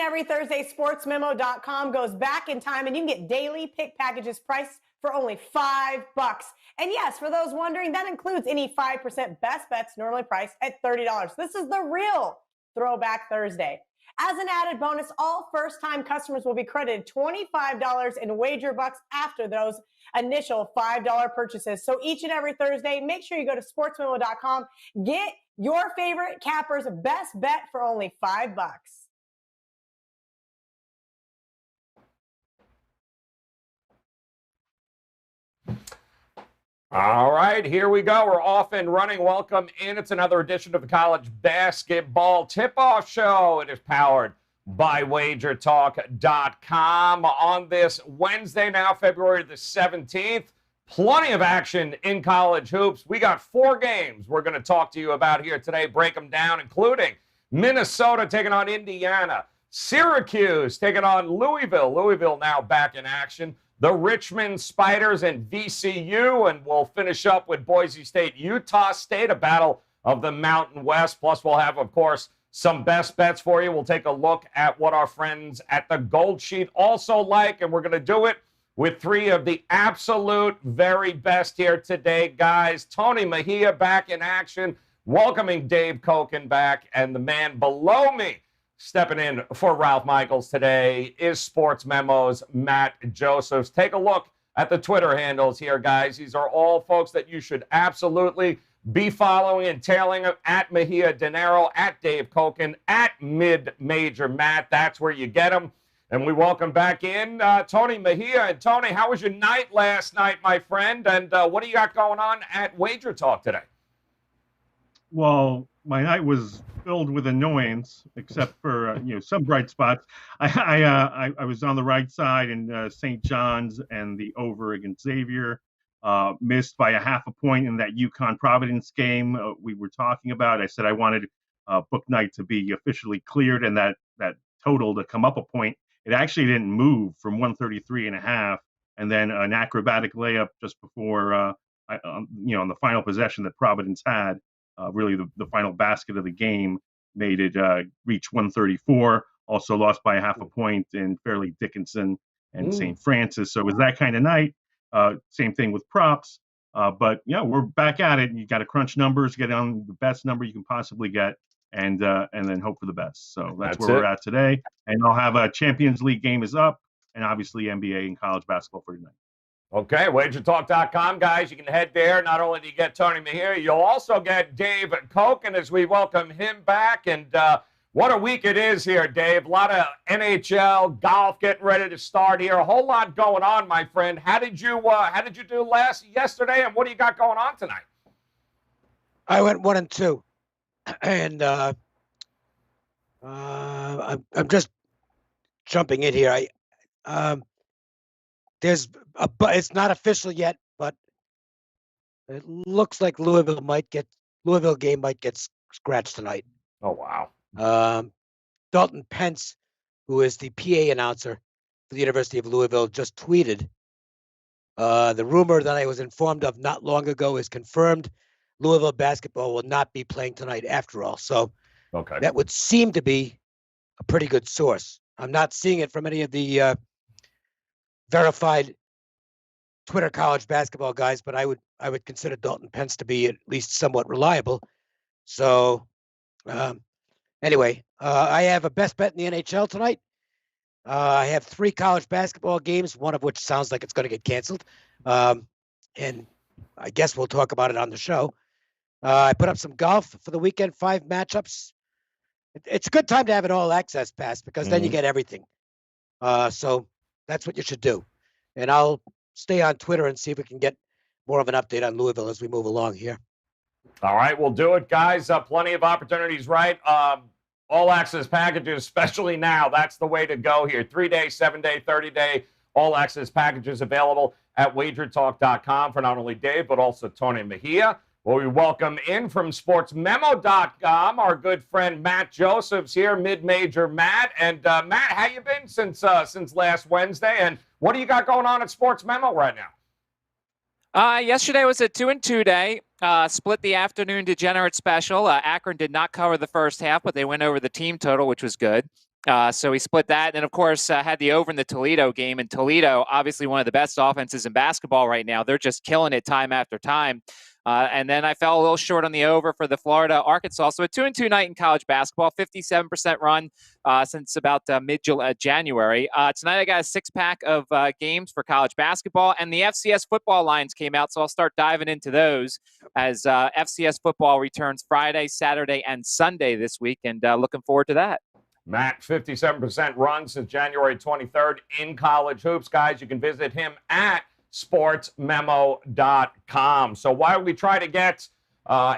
every Thursday, sportsmemo.com goes back in time and you can get daily pick packages priced for only $5. And yes, for those wondering, that includes any 5% best bets normally priced at $30. This is the real Throwback Thursday. As an added bonus, all first-time customers will be credited $25 in wager bucks after those initial $5 purchases. So each and every Thursday, make sure you go to sportsmemo.com. Get your favorite capper's best bet for only $5. All right, here we go. We're off and running. Welcome in. It's another edition of the College Basketball Tip-Off Show. It is powered by WagerTalk.com on this Wednesday now, February the 17th. Plenty of action in college hoops. We got 4 games we're going to talk to you about here today, break them down, including Minnesota taking on Indiana, Syracuse taking on Louisville. Louisville now back in action. The Richmond Spiders and VCU, and we'll finish up with Boise State, Utah State, a battle of the Mountain West. Plus, we'll have, of course, some best bets for you. We'll take a look at what our friends at the Gold Sheet also like, and we're going to do it with 3 of the absolute very best here today, guys. Tony Mejia back in action, welcoming Dave Koken back, and the man below me stepping in for Ralph Michaels today is Sports Memo's Matt Josephs. Take a look at the Twitter handles here, guys. These are all folks that you should absolutely be following and tailing at Mejia Dinero, at Dave Koken, at Mid-Major Matt. That's where you get them. And we welcome back in Tony Mejia. And Tony, how was your night last night, my friend? And what do you got going on at Wager Talk today? Well, my night was filled with annoyance, except for some bright spots. I was on the right side in St. John's and the over against Xavier. Missed by a half a point in that UConn Providence game we were talking about. I said I wanted book night to be officially cleared and that total to come up a point. It actually didn't move from 133.5, and then an acrobatic layup just before on the final possession that Providence had. Really, the final basket of the game made it reach 134. Also lost by a half a point in Fairleigh Dickinson and St. Francis. So it was that kind of night. Same thing with props. But yeah, we're back at it. You got to crunch numbers, get on the best number you can possibly get, and then hope for the best. So that's where we're at today. And I'll have a Champions League game is up, and obviously NBA and college basketball for tonight. Okay, WagerTalk.com, guys. You can head there. Not only do you get Tony Mejia, you'll also get Dave Koken as we welcome him back. And what a week it is here, Dave. A lot of NHL, golf getting ready to start here. A whole lot going on, my friend. How did you do yesterday, and what do you got going on tonight? I went 1-2, and I'm just jumping in here. It's not official yet, but it looks like Louisville game might get scratched tonight. Oh, wow. Dalton Pence, who is the PA announcer for the University of Louisville, just tweeted, the rumor that I was informed of not long ago is confirmed. Louisville basketball will not be playing tonight after all. So that would seem to be a pretty good source. I'm not seeing it from any of the verified Twitter college basketball guys, but I would consider Dalton Pence to be at least somewhat reliable. So anyway, I have a best bet in the NHL tonight. I have 3 college basketball games, one of which sounds like it's going to get canceled. And I guess we'll talk about it on the show. I put up some golf for the weekend, 5 matchups. It's a good time to have an all access pass because then you get everything. So that's what you should do. And I'll stay on Twitter and see if we can get more of an update on Louisville as we move along here. All right, we'll do it, guys. Plenty of opportunities, right? All access packages, especially now. That's the way to go here. 3-day, 7-day, 30-day all access packages available at WagerTalk.com for not only Dave, but also Tony Mejia. Well, we welcome in from SportsMemo.com our good friend Matt Josephs here, Mid-Major Matt. And Matt, how you been since last Wednesday? And what do you got going on at Sports Memo right now? Yesterday was a 2-2 day. Split the afternoon degenerate special. Akron did not cover the first half, but they went over the team total, which was good. So we split that. And then, of course, had the over in the Toledo game. And Toledo, obviously one of the best offenses in basketball right now. They're just killing it time after time. And then I fell a little short on the over for the Florida-Arkansas. So a 2-2 night in college basketball, 57% run since about mid-January. Tonight I got a six-pack of games for college basketball. And the FCS football lines came out, so I'll start diving into those as FCS football returns Friday, Saturday, and Sunday this week. And looking forward to that. Matt, 57% run since January 23rd in college hoops. Guys, you can visit him at sportsmemo.com. So while we try to get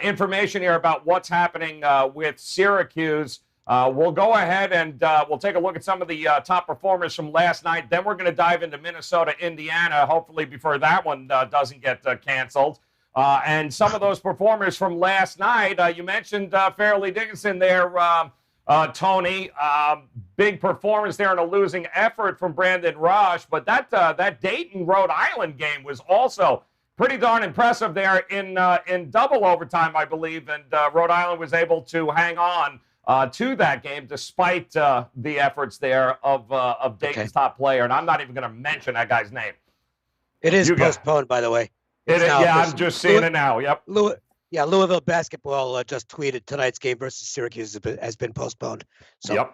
information here about what's happening with Syracuse, we'll go ahead and we'll take a look at some of the top performers from last night. Then we're going to dive into Minnesota, Indiana, hopefully before that one doesn't get canceled. And some of those performers from last night, you mentioned Fairleigh Dickinson there, Tony, big performance there in a losing effort from Brandon Rush. But that Dayton, Rhode Island game was also pretty darn impressive there in double overtime, I believe. And Rhode Island was able to hang on to that game despite the efforts there of Dayton's top player. And I'm not even going to mention that guy's name. It is postponed, by the way. I'm just seeing it now. Yep. Louisville basketball just tweeted tonight's game versus Syracuse has been postponed. So. Yep.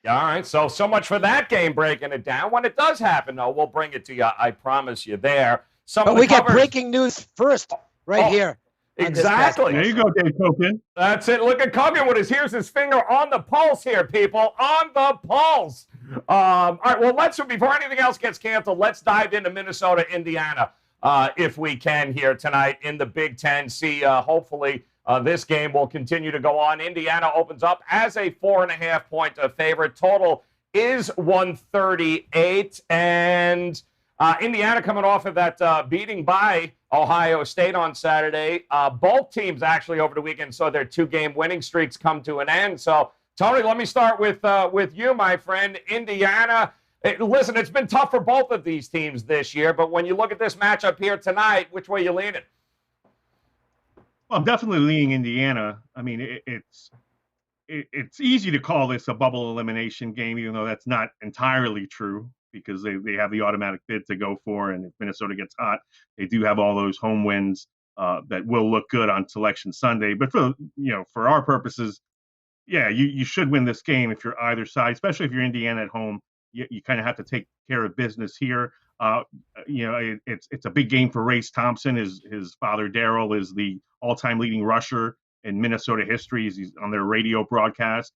All right. So much for that game, breaking it down. When it does happen, though, we'll bring it to you. I promise you there. But we get breaking news first here. Exactly. There you go, Dave Koken. That's it. Look at Koken here's his finger on the pulse here, people. On the pulse. All right. Well, before anything else gets canceled, let's dive into Minnesota, Indiana. If we can here tonight in the Big Ten. See, hopefully this game will continue to go on. Indiana opens up as a 4.5-point favorite. Total is 138. And Indiana coming off of that beating by Ohio State on Saturday. Both teams actually over the weekend saw their 2-game winning streaks come to an end. So, Tony, let me start with you, my friend. Indiana. Listen, it's been tough for both of these teams this year, but when you look at this matchup here tonight, which way are you leaning? Well, I'm definitely leaning Indiana. I mean, it's easy to call this a bubble elimination game, even though that's not entirely true because they have the automatic bid to go for, and if Minnesota gets hot, they do have all those home wins that will look good on Selection Sunday. But for our purposes, you should win this game if you're either side, especially if you're Indiana at home. You kind of have to take care of business here. It's a big game for Race Thompson. His father, Darryl, is the all-time leading rusher in Minnesota history. He's on their radio broadcast.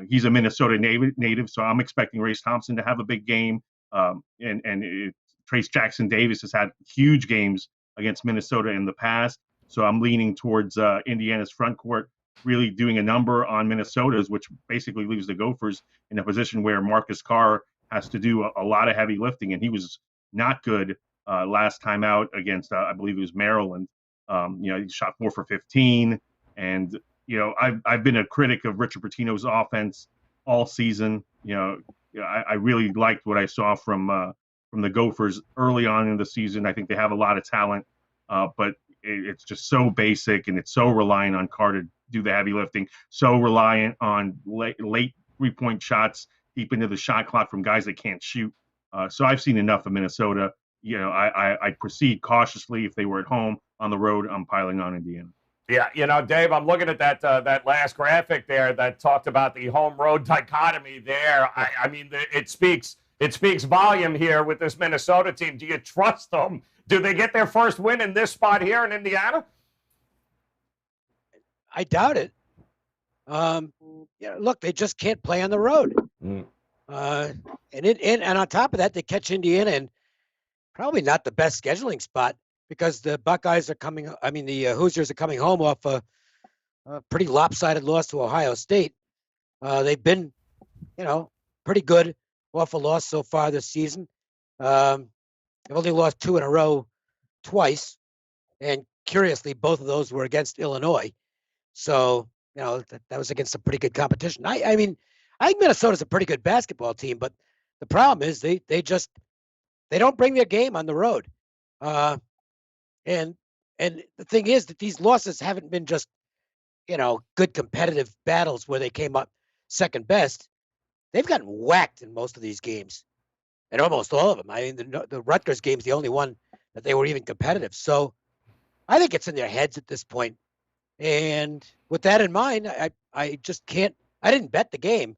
He's a Minnesota native, so I'm expecting Race Thompson to have a big game. Trace Jackson Davis has had huge games against Minnesota in the past, so I'm leaning towards Indiana's front court really doing a number on Minnesota's, which basically leaves the Gophers in a position where Marcus Carr has to do a lot of heavy lifting, and he was not good last time out against, I believe it was Maryland. He shot 4 for 15, and I've been a critic of Richard Pitino's offense all season. I really liked what I saw from the Gophers early on in the season. I think they have a lot of talent, but it's just so basic, and it's so reliant on Carr to do the heavy lifting, so reliant on late 3-point shots deep into the shot clock from guys that can't shoot. So I've seen enough of Minnesota. I proceed cautiously. If they were at home. On the road, I'm piling on Indiana. Yeah, Dave, I'm looking at that last graphic there that talked about the home-road dichotomy there. I mean, it speaks volume here with this Minnesota team. Do you trust them? Do they get their first win in this spot here in Indiana? I doubt it. Look, they just can't play on the road. And on top of that, they catch Indiana in probably not the best scheduling spot because the Buckeyes are the Hoosiers are coming home off a pretty lopsided loss to Ohio State. They've been, pretty good off a loss so far this season. They've only lost 2 in a row twice. And curiously, both of those were against Illinois. So, that was against some pretty good competition. I think Minnesota's a pretty good basketball team, but the problem is they don't bring their game on the road. And the thing is that these losses haven't been just, good competitive battles where they came up second best. they've gotten whacked in most of these games, and almost all of them. I mean, the Rutgers game's the only one that they were even competitive. So I think it's in their heads at this point. And with that in mind, I just can't. I didn't bet the game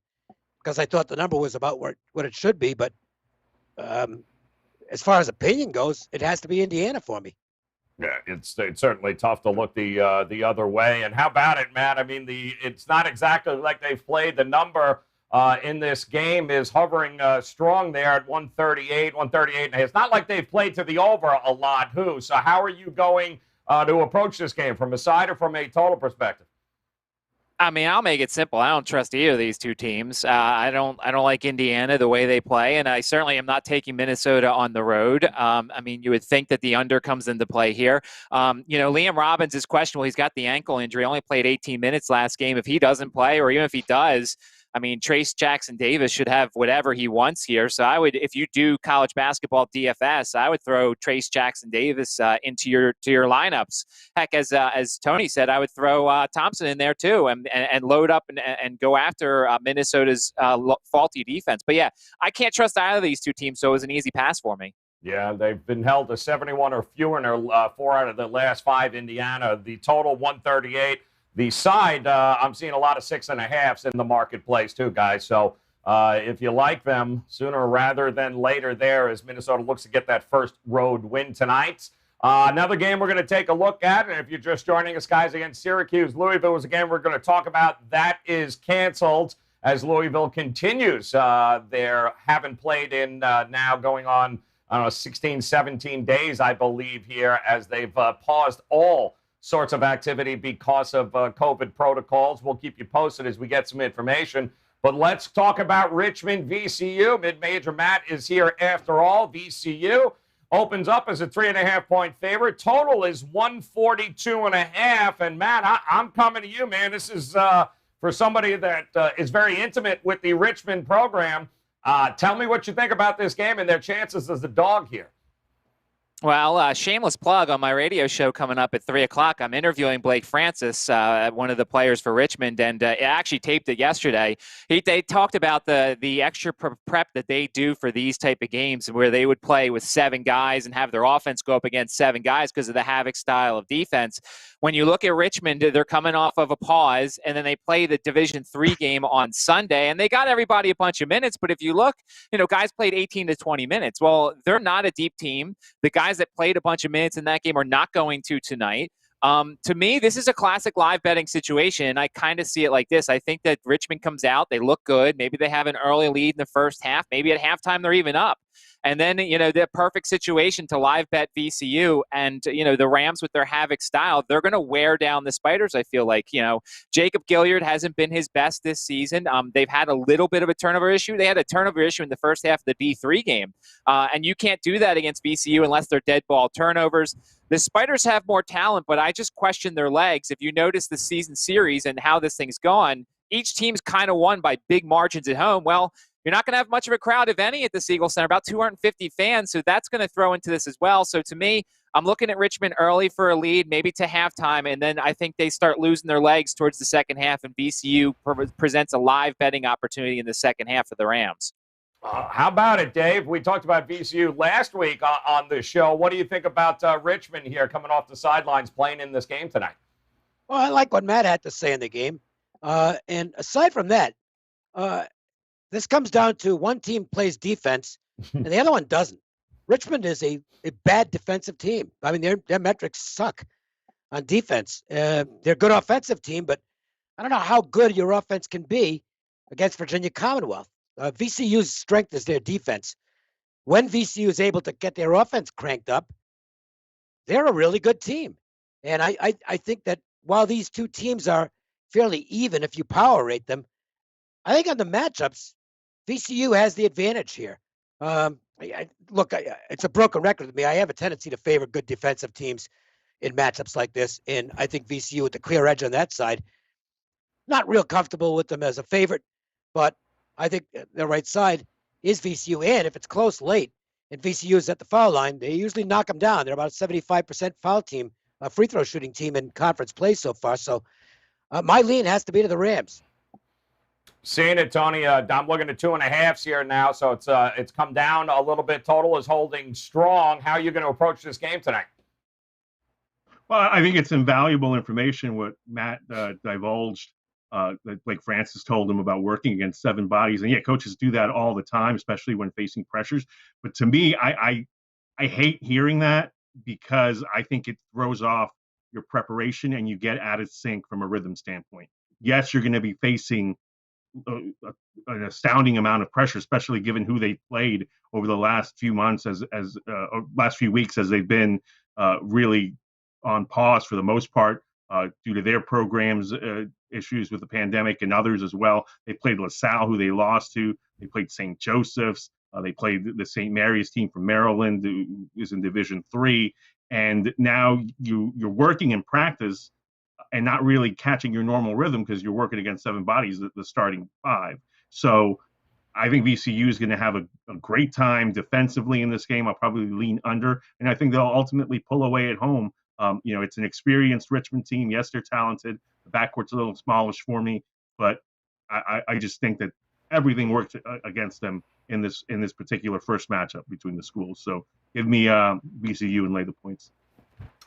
because I thought the number was about what it should be. But as far as opinion goes, it has to be Indiana for me. Yeah, it's certainly tough to look the other way. And how about it, Matt? I mean, it's not exactly like they've played. The number in this game is hovering strong there at 138, 138. And it's not like they've played to the over a lot, So how are you going to approach this game, from a side or from a total perspective? I mean, I'll make it simple. I don't trust either of these two teams. I don't like Indiana the way they play, and I certainly am not taking Minnesota on the road. I mean, you would think that the under comes into play here. Liam Robbins is questionable. He's got the ankle injury. Only played 18 minutes last game. If he doesn't play, or even if he does, I mean, Trace Jackson Davis should have whatever he wants here. So I would, if you do college basketball DFS, I would throw Trace Jackson Davis into your lineups. Heck, as Tony said, I would throw Thompson in there too, and load up and go after Minnesota's faulty defense. But yeah, I can't trust either of these two teams, so it was an easy pass for me. Yeah, they've been held to 71 or fewer in their 4 out of the last 5. Indiana, the total 138. The side, I'm seeing a lot of 6.5s in the marketplace too, guys. So if you like them, sooner rather than later there, as Minnesota looks to get that first road win tonight. Another game we're going to take a look at, and if you're just joining us, guys, against Syracuse, Louisville was a game we're going to talk about. That is canceled as Louisville continues. They haven't played in now going on, 16, 17 days, I believe, here, as they've paused all sorts of activity because of COVID protocols. We'll keep you posted as we get some information. But let's talk about Richmond VCU. Mid-major Matt is here after all. VCU opens up as a 3.5-point favorite. Total is 142.5. And Matt, I'm coming to you, man. This is for somebody that is very intimate with the Richmond program. Tell me what you think about this game and their chances as a dog here. Well, shameless plug on my radio show coming up at 3 o'clock. I'm interviewing Blake Francis, one of the players for Richmond, and I actually taped it yesterday. They talked about the extra prep that they do for these type of games, where they would play with 7 guys and have their offense go up against 7 guys because of the havoc style of defense. When you look at Richmond, they're coming off of a pause, and then they play the Division III game on Sunday, and they got everybody a bunch of minutes. But if you look, guys played 18 to 20 minutes. Well, they're not a deep team. The guys that played a bunch of minutes in that game are not going to tonight. To me, this is a classic live betting situation. I kind of see it like this. I think that Richmond comes out, they look good. Maybe they have an early lead in the first half. Maybe at halftime they're even up. And then, the perfect situation to live bet VCU, and, the Rams with their havoc style, they're going to wear down the Spiders, I feel like. Jacob Gilliard hasn't been his best this season. They've had a little bit of a turnover issue. They had a turnover issue in the first half of the D3 game. And you can't do that against VCU unless they're dead ball turnovers. The Spiders have more talent, but I just question their legs. If you notice the season series and how this thing's gone, each team's kind of won by big margins at home. Well, you're not going to have much of a crowd, if any, at the Siegel Center, about 250 fans, so that's going to throw into this as well. So to me, I'm looking at Richmond early for a lead, maybe to halftime, and then I think they start losing their legs towards the second half, and VCU presents a live betting opportunity in the second half for the Rams. How about it, Dave? We talked about VCU last week on the show. What do you think about Richmond here coming off the sidelines playing in this game tonight? Well, I like what Matt had to say in the game. And aside from that, this comes down to one team plays defense and the other one doesn't. Richmond is a bad defensive team. I mean, their metrics suck on defense. They're a good offensive team, but I don't know how good your offense can be against Virginia Commonwealth. VCU's strength is their defense. When VCU is able to get their offense cranked up, they're a really good team. And I think that while these two teams are fairly even if you power rate them, I think on the matchups, VCU has the advantage here. Look, it's a broken record with me. I have a tendency to favor good defensive teams in matchups like this, and I think VCU with the clear edge on that side. Not real comfortable with them as a favorite, but I think the right side is VCU. And if it's close late and VCU is at the foul line, they usually knock them down. They're about a 75% foul team, a free throw shooting team in conference play so far. So my lean has to be to the Rams. Seeing it, Tony. I'm looking at 2.5s here now, so it's come down a little bit. Total is holding strong. How are you going to approach this game tonight? Well, I think it's invaluable information what Matt divulged, like Francis told him about working against 7 bodies. And yeah, coaches do that all the time, especially when facing pressures. But to me, I hate hearing that because I think it throws off your preparation and you get out of sync from a rhythm standpoint. Yes, you're going to be facing an astounding amount of pressure, especially given who they played over the last few months, last few weeks, as they've been really on pause for the most part due to their programs' issues with the pandemic and others as well. They played LaSalle, who they lost to. They played St. Joseph's. They played the St. Mary's team from Maryland, who is in Division III. And now you're working in practice and not really catching your normal rhythm because you're working against 7 bodies, the starting 5. So I think VCU is going to have a great time defensively in this game. I'll probably lean under, and I think they'll ultimately pull away at home. It's an experienced Richmond team. Yes, they're talented. The backcourt's a little smallish for me, but I just think that everything works against them in this particular first matchup between the schools. So give me VCU and lay the points.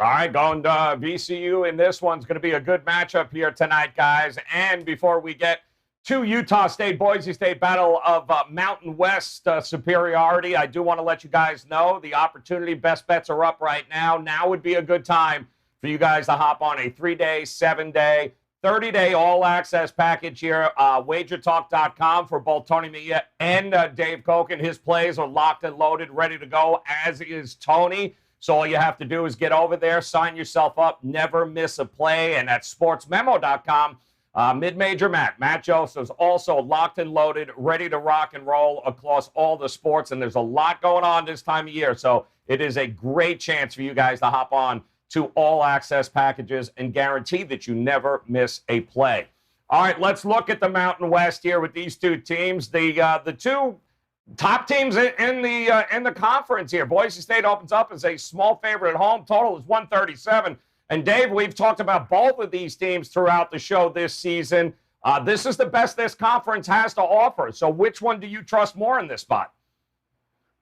All right, going to VCU in this one's going to be a good matchup here tonight, guys. And before we get to Utah State, Boise State battle of Mountain West superiority, I do want to let you guys know the opportunity best bets are up right now. Now would be a good time for you guys to hop on a 3-day, 7-day, 30-day all-access package here. WagerTalk.com for both Tony Mia and Dave Koch, and his plays are locked and loaded, ready to go, as is Tony. So all you have to do is get over there, sign yourself up, never miss a play. And at sportsmemo.com, mid-major Matt Joseph's also locked and loaded, ready to rock and roll across all the sports. And there's a lot going on this time of year. So it is a great chance for you guys to hop on to all access packages and guarantee that you never miss a play. All right, let's look at the Mountain West here with these 2 teams. The 2 top teams in the conference here. Boise State opens up as a small favorite at home. Total is 137. And Dave, we've talked about both of these teams throughout the show this season. This is the best this conference has to offer. So which one do you trust more in this spot?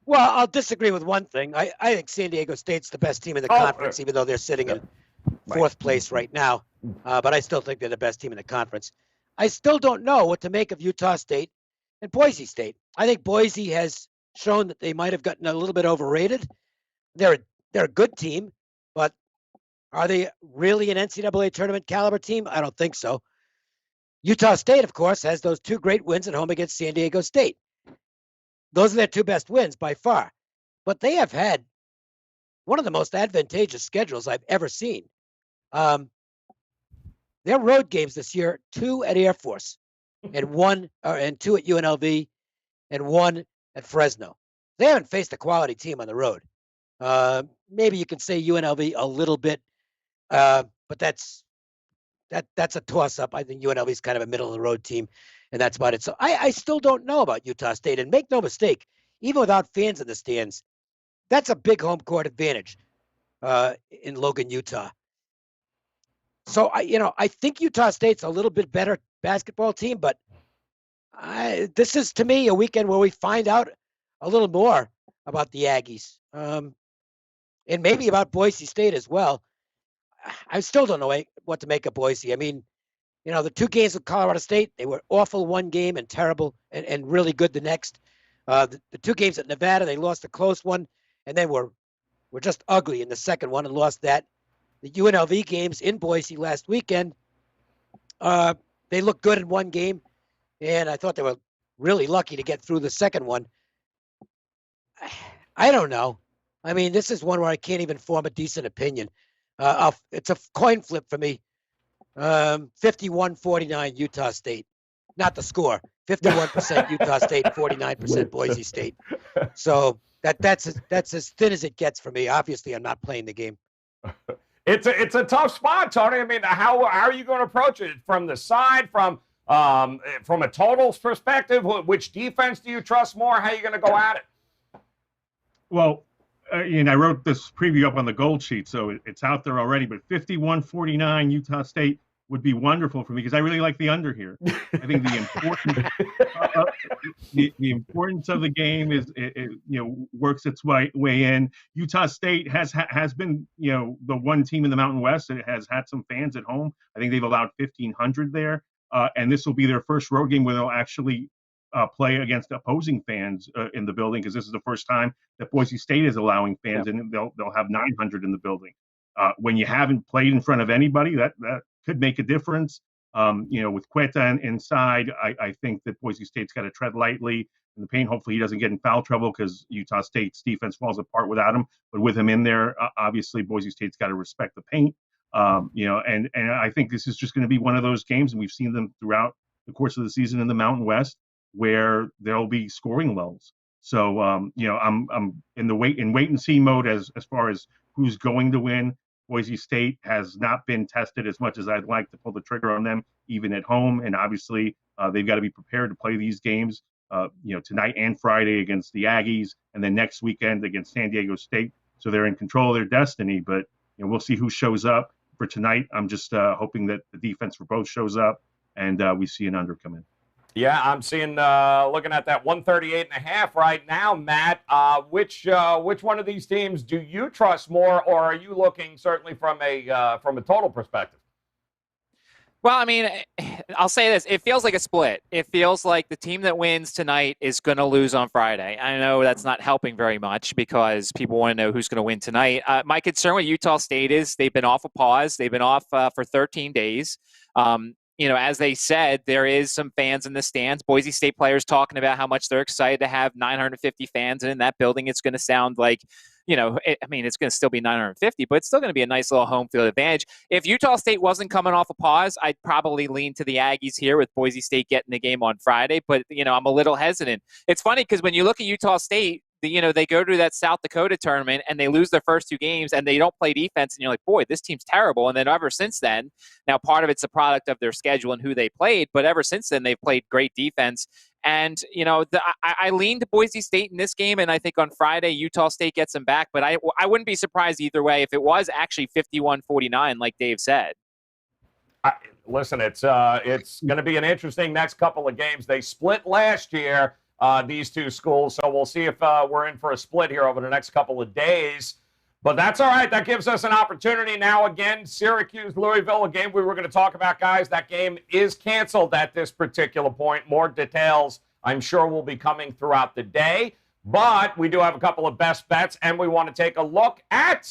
Well, I'll disagree with one thing. I think San Diego State's the best team in the conference, even though they're sitting in 4th place right now. But I still think they're the best team in the conference. I still don't know what to make of Utah State and Boise State. I think Boise has shown that they might have gotten a little bit overrated. They're a good team, but are they really an NCAA tournament caliber team? I don't think so. Utah State, of course, has those 2 great wins at home against San Diego State. Those are their 2 best wins by far. But they have had one of the most advantageous schedules I've ever seen. Their road games this year, 2 at Air Force, and 2 at UNLV, and 1 at Fresno. They haven't faced a quality team on the road. Maybe you can say UNLV a little bit, but that's a toss-up. I think UNLV is kind of a middle-of-the-road team, and that's about it. So I still don't know about Utah State. And make no mistake, even without fans in the stands, that's a big home court advantage in Logan, Utah. So I think Utah State's a little bit better basketball team, but this is, to me, a weekend where we find out a little more about the Aggies, and maybe about Boise State as well. I still don't know what to make of Boise. I mean, the 2 games with Colorado State, they were awful one game and terrible and really good the next. The 2 games at Nevada, they lost a close one, and then were just ugly in the second one and lost that. The UNLV games in Boise last weekend, they looked good in one game, and I thought they were really lucky to get through the second one. I don't know. I mean, this is one where I can't even form a decent opinion. It's a coin flip for me. 51-49 Utah State. Not the score. 51% Utah State, 49% Boise State. So that's as thin as it gets for me. Obviously, I'm not playing the game. It's a tough spot, Tony. I mean, how are you going to approach it? From the side, from a totals perspective, which defense do you trust more? How are you going to go at it? Well, and I wrote this preview up on the gold sheet, so it's out there already. But 51-49 Utah State. would be wonderful for me because I really like the under here. I think the importance of the game is works its way in. Utah State has been the one team in the Mountain West that has had some fans at home. I think they've allowed 1,500 there, and this will be their first road game where they'll actually play against opposing fans in the building because this is the first time that Boise State is allowing fans, and they'll have 900 in the building. When you haven't played in front of anybody, that could make a difference. With Quetta inside, I think that Boise State's got to tread lightly in the paint. Hopefully he doesn't get in foul trouble because Utah State's defense falls apart without him. But with him in there, obviously Boise State's got to respect the paint. And I think this is just going to be one of those games, and we've seen them throughout the course of the season in the Mountain West, where there'll be scoring lulls. So I'm in the wait and see mode as far as who's going to win. Boise State has not been tested as much as I'd like to pull the trigger on them, even at home. And obviously, they've got to be prepared to play these games, tonight and Friday against the Aggies, and then next weekend against San Diego State. So they're in control of their destiny. But we'll see who shows up for tonight. I'm just hoping that the defense for both shows up, and we see an under come in. Yeah, I'm seeing, looking at that 138.5 right now, Matt. Which one of these teams do you trust more, or are you looking certainly from a total perspective? Well, I mean, I'll say this. It feels like a split. It feels like the team that wins tonight is going to lose on Friday. I know that's not helping very much because people want to know who's going to win tonight. My concern with Utah State is they've been off a pause. They've been off for 13 days. As they said, there is some fans in the stands. Boise State players talking about how much they're excited to have 950 fans in that building. It's going to sound like, it's going to still be 950, but it's still going to be a nice little home field advantage. If Utah State wasn't coming off a pause, I'd probably lean to the Aggies here with Boise State getting the game on Friday. But, I'm a little hesitant. It's funny because when you look at Utah State, they go to that South Dakota tournament and they lose their first 2 games and they don't play defense. And you're like, boy, this team's terrible. And then ever since then, now part of it's a product of their schedule and who they played, but ever since then, they've played great defense. And, I lean to Boise State in this game. And I think on Friday, Utah State gets them back. But I wouldn't be surprised either way if it was actually 51-49, like Dave said. Listen, it's going to be an interesting next couple of games. They split last year. These two schools. So we'll see if we're in for a split here over the next couple of days. But that's all right. That gives us an opportunity now. Again, Syracuse, Louisville, a game we were going to talk about, guys. That game is canceled at this particular point. More details, I'm sure, will be coming throughout the day. But we do have a couple of best bets, and we want to take a look at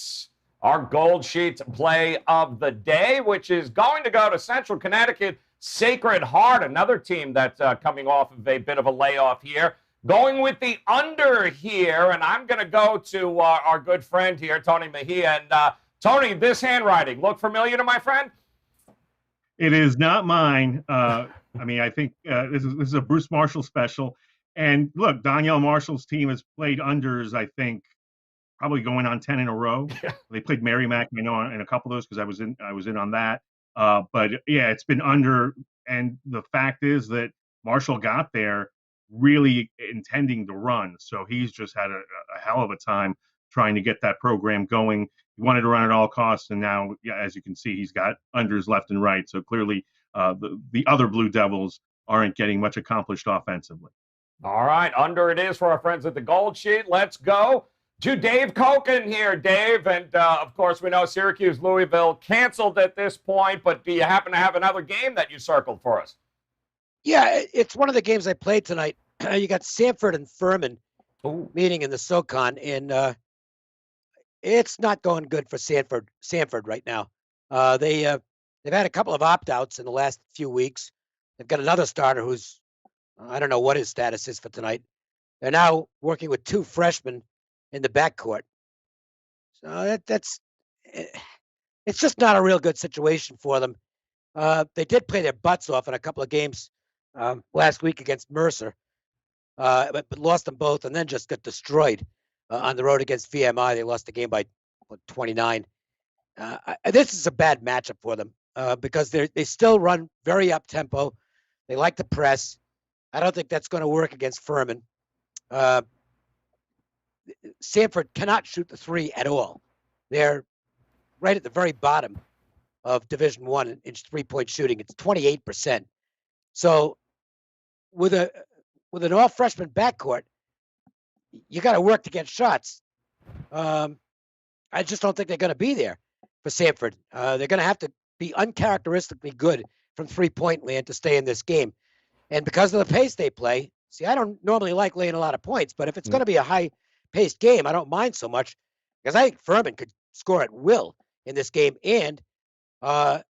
our Gold Sheet play of the day, which is going to go to Central Connecticut. Sacred Heart, another team that's coming off of a bit of a layoff here. Going with the under here, and I'm going to go to our good friend here, Tony Mejia. And Tony, this handwriting, look familiar to my friend? It is not mine. I think this is a Bruce Marshall special. And look, Danielle Marshall's team has played unders, I think, probably going on 10 in a row. They played Merrimack, in a couple of those because I was in on that. But yeah, it's been under, and the fact is that Marshall got there really intending to run, so he's just had a hell of a time trying to get that program going. He wanted to run at all costs, and now, as you can see, he's got unders left and right. So clearly, the other Blue Devils aren't getting much accomplished offensively. All right, under it is for our friends at the Gold Sheet. Let's go to Dave Koken here, Dave. And, of course, we know Syracuse, Louisville canceled at this point, but do you happen to have another game that you circled for us? Yeah, it's one of the games I played tonight. You got Sanford and Furman meeting in the SoCon, and it's not going good for Sanford right now. They've had a couple of opt-outs in the last few weeks. They've got another starter who's, I don't know what his status is for tonight. They're now working with 2 freshmen in the backcourt. So it's just not a real good situation for them. They did play their butts off in a couple of games last week against Mercer, but lost them both and then just got destroyed on the road against VMI. They lost the game by 29. This is a bad matchup for them because they still run very up-tempo. They like to press. I don't think that's going to work against Furman. Sanford cannot shoot the 3 at all. They're right at the very bottom of Division I in 3-point shooting. It's 28%. So with an all freshman backcourt, you got to work to get shots. I just don't think they're going to be there for Samford. They're going to have to be uncharacteristically good from 3-point land to stay in this game. And because of the pace they play, see, I don't normally like laying a lot of points, but if it's going to be a high-paced game, I don't mind so much because I think Furman could score at will in this game and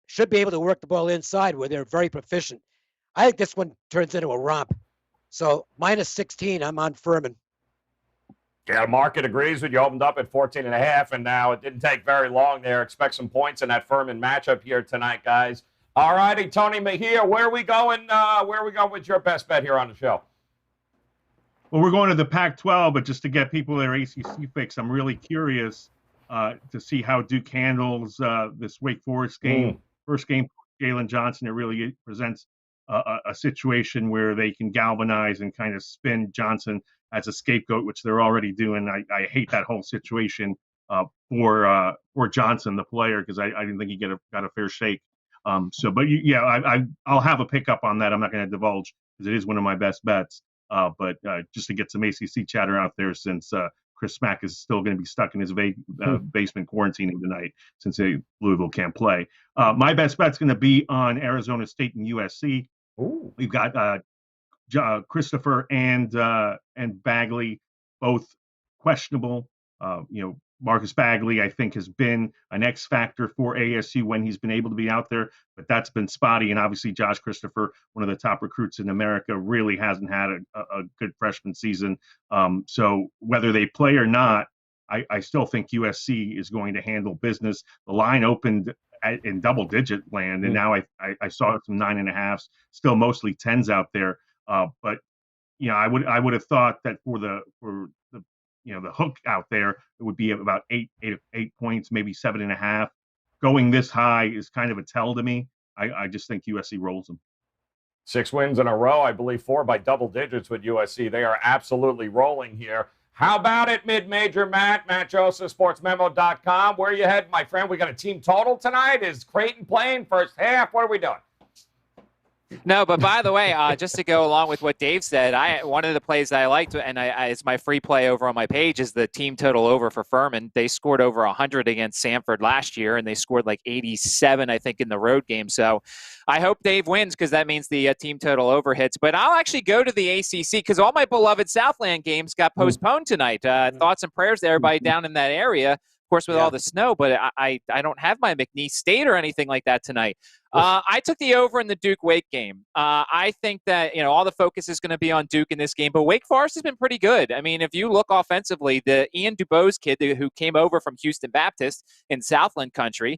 should be able to work the ball inside where they're very proficient. I think this one turns into a romp. So -16, I'm on Furman. Yeah, the market agrees with you. Opened up at 14.5, and now it didn't take very long there. Expect some points in that Furman matchup here tonight, guys. All righty, Tony Mejia, where are we going? Where are we going with your best bet here on the show? Well, we're going to the Pac-12, but just to get people their ACC fix, I'm really curious to see how Duke handles this Wake Forest game. First game, Jalen Johnson. It really presents a situation where they can galvanize and kind of spin Johnson as a scapegoat, which they're already doing. I hate that whole situation for Johnson, the player, because I didn't think he got a fair shake. I'll have a pickup on that. I'm not going to divulge because it is one of my best bets. But just to get some ACC chatter out there, since Chris Smack is still going to be stuck in his basement quarantining tonight since Louisville can't play. My best bet's going to be on Arizona State and USC. Ooh. We've got Christopher and Bagley, both questionable. Marcus Bagley, I think, has been an X factor for ASU when he's been able to be out there, but that's been spotty. And obviously, Josh Christopher, one of the top recruits in America, really hasn't had a good freshman season. So whether they play or not, I still think USC is going to handle business. The line opened in double-digit land, and now I saw some 9.5s, still mostly 10s out there. But I would have thought that for the hook out there, it would be about eight points, maybe 7.5. Going this high is kind of a tell to me. I just think USC rolls them. 6 wins in a row, I believe 4 by double digits with USC. They are absolutely rolling here. How about it, mid-major Matt Joseph, sportsmemo.com. Where are you heading, my friend? We got a team total tonight. Is Creighton playing first half? What are we doing? No, but by the way, just to go along with what Dave said, one of the plays that I liked, and it's my free play over on my page, is the team total over for Furman. They scored over 100 against Samford last year, and they scored like 87, I think, in the road game. So I hope Dave wins because that means the team total over hits. But I'll actually go to the ACC because all my beloved Southland games got postponed tonight. Thoughts and prayers to everybody down in that area. Of course, with all the snow, but I don't have my McNeese State or anything like that tonight. I took the over in the Duke-Wake game. I think that, all the focus is going to be on Duke in this game, but Wake Forest has been pretty good. I mean, if you look offensively, the Ian DuBose kid who came over from Houston Baptist in Southland country,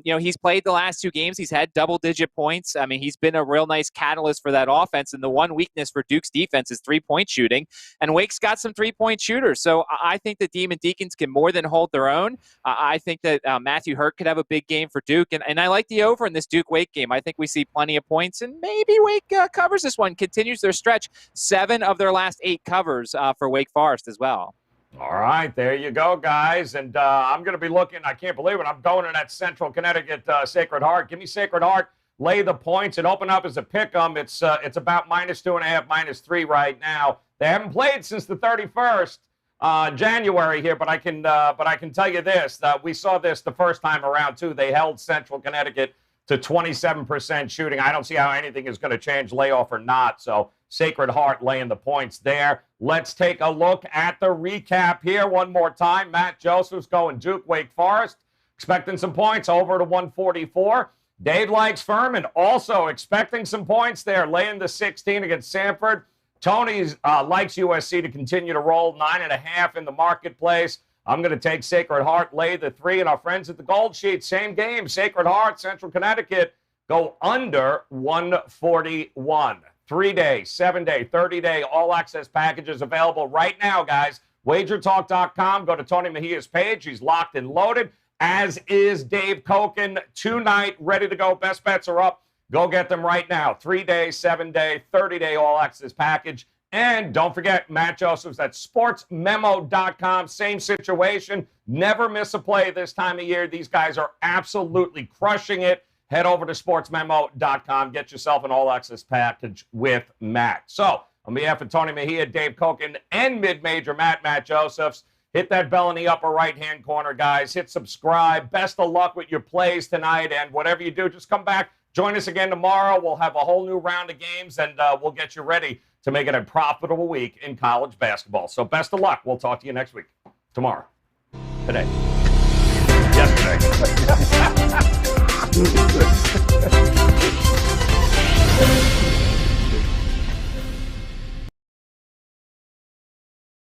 he's played the last 2 games. He's had double-digit points. I mean, he's been a real nice catalyst for that offense, and the one weakness for Duke's defense is 3-point shooting, and Wake's got some 3-point shooters. So I think the Demon Deacons can more than hold their own. I think that Matthew Hurt could have a big game for Duke, and I like the over in this Duke-Wake game. I think we see plenty of points, and maybe Wake covers this one, continues their stretch. 7 of their last 8 covers for Wake Forest as well. All right, there you go, guys. And I'm going to be looking, I can't believe it, I'm going to that Central Connecticut Sacred Heart. Give me Sacred Heart, lay the points, and open up as a pick-em. It's about -2.5, -3 right now. They haven't played since the 31st. January here, but I can tell you this, that we saw this the first time around too. They held Central Connecticut to 27% shooting. I don't see how anything is going to change, layoff or not. So Sacred Heart laying the points there. Let's take a look at the recap here one more time. Matt Joseph's going Duke, Wake Forest, expecting some points over to 144. Dave likes Furman, also expecting some points there, laying the 16 against Samford. Tony likes USC to continue to roll, 9.5 in the marketplace. I'm going to take Sacred Heart, lay the 3, and our friends at the Gold Sheet, same game. Sacred Heart, Central Connecticut, go under 141. 3-day, 7-day, 30-day all-access packages available right now, guys. WagerTalk.com. Go to Tony Mejia's page. He's locked and loaded, as is Dave Koken. Tonight, ready to go. Best bets are up. Go get them right now. 3-day, 7-day, 30-day all-access package. And don't forget, Matt Joseph's at sportsmemo.com. Same situation. Never miss a play this time of year. These guys are absolutely crushing it. Head over to sportsmemo.com. Get yourself an all-access package with Matt. So, on behalf of Tony Mejia, Dave Koken, and mid-major Matt Josephs, hit that bell in the upper right-hand corner, guys. Hit subscribe. Best of luck with your plays tonight. And whatever you do, just come back. Join us again tomorrow. We'll have a whole new round of games, and we'll get you ready to make it a profitable week in college basketball. So best of luck. We'll talk to you next week. Tomorrow. Today. Yesterday.